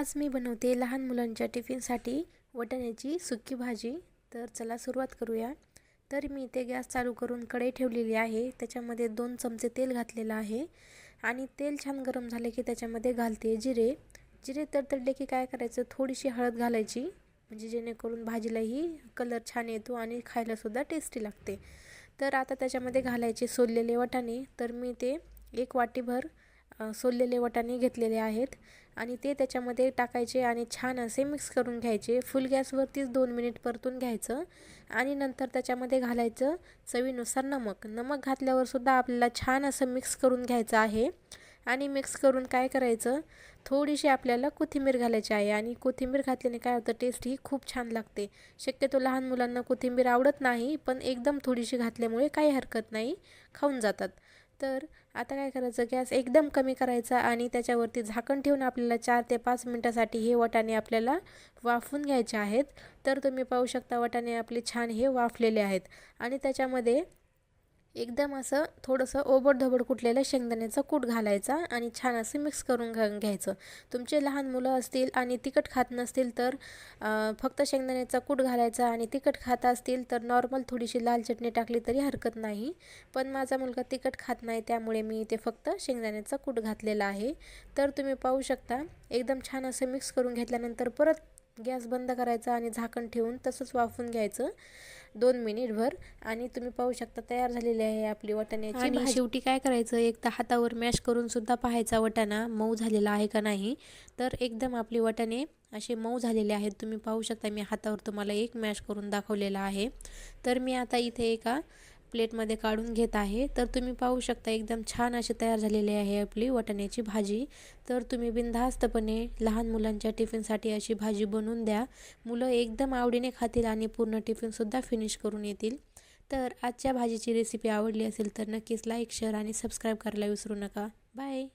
आज मी बनवते लहान मुलांच्या टिफिनसाठी वाटाण्याची सुकी भाजी। तर चला सुरुवात करूया। तर मी इथे गॅस चालू करून कढई ठेवलेली आहे। त्याच्यामध्ये 2 चमचे तेल घातलेलं आहे आणि तेल छान गरम झाले की त्याच्यामध्ये घालते जिरे। जिरे तडतडले की काय करायचं, थोडीशी हळद घालायची, म्हणजे जेणेकरून भाजीलाही कलर छान येतो आणि खायला सुद्धा टेस्टी लागते। तर आता त्याच्यामध्ये घालायचे सोललेले वाटाणे। तर मी ते 1 वाटीभर सोललेले वाटाणे घेतलेले आहेत आणि ते त्याच्यामध्ये टाकायचे आणि छान असे मिक्स करून घ्यायचे। फुल गॅसवरतीच 2 मिनिट परतून घ्यायचं आणि नंतर त्याच्यामध्ये घालायचं चवीनुसार नमक। नमक घातल्यावर सुद्धा आपल्याला छान असं मिक्स करून घ्यायचं आहे आणि मिक्स करून काय करायचं, थोडीशी आपल्याला कोथिंबीर घालायची आहे आणि कोथिंबीर घातल्याने काय होतं, टेस्ट ही खूप छान लागते। शक्यतो लहान मुलांना कोथिंबीर आवडत नाही, पण एकदम थोडीशी घातल्यामुळे काही हरकत नाही, खाऊन जातात। तर आता काय करायचं, गॅस एकदम कमी करायचा आणि त्याच्यावरती झाकण ठेवून आपल्याला 4 ते 5 मिनिटासाठी हे वाटाणे आपल्याला वाफवून घ्यायचे आहेत। तर तुम्ही पाहू शकता वाटाणे आपले छान हे वाफलेले आहेत आणि त्याच्यामध्ये एकदम असं थोडंसं ओबडधोबड कुटलेलं शेंगदाण्याचा कूट घालायचा आणि छान असं मिक्स करून घ्यायचं। तुमचे लहान मुलं असतील आणि तिखट खात नसतील तर फक्त शेंगदाण्याचा कूट घालायचा आणि तिखट खात असतील तर नॉर्मल थोडीशी लाल चटणी टाकली तरी हरकत नाही। पण माझा मुलगा तिखट खात नाही, त्यामुळे मी इथे फक्त शेंगदाण्याचा कूट घातलेला आहे। तर तुम्ही पाहू शकता एकदम छान असं मिक्स करून घेतल्यानंतर परत गॅस बंद करायचा आणि झाकण ठेवून तसंच वाफवून घ्यायचं 2 मिनिटभर आणि तुम्ही पाहू शकता तयार झालेली आहे आपली वाटाण्याची भाजी। आणि शेवटी काय करायचं, एकदा हातावर मॅश करून सुद्धा पाहायचा वाटाणा मऊ झालेला आहे का नाही। तर एकदम आपले वाटाणे असे मऊ झालेले आहेत। तुम्ही पाहू शकता मी हातावर तुम्हाला एक मॅश करून दाखवलेला आहे। तर मी आता इथे एका प्लेटमध्ये काढून घेत आहे। तर तुम्ही पाहू शकता एकदम छान अशी तयार झालेली आहे आपली वाटाण्याची भाजी। तर तुम्ही बिनधास्तपणे लहान मुलांच्या टिफिनसाठी अशी भाजी बनवून द्या, मुलं एकदम आवडीने खातील आणि पूर्ण टिफिनसुद्धा फिनिश करून येतील। तर आजच्या भाजीची रेसिपी आवडली असेल तर नक्कीच लाईक, शेअर आणि सबस्क्राईब करायला विसरू नका। बाय।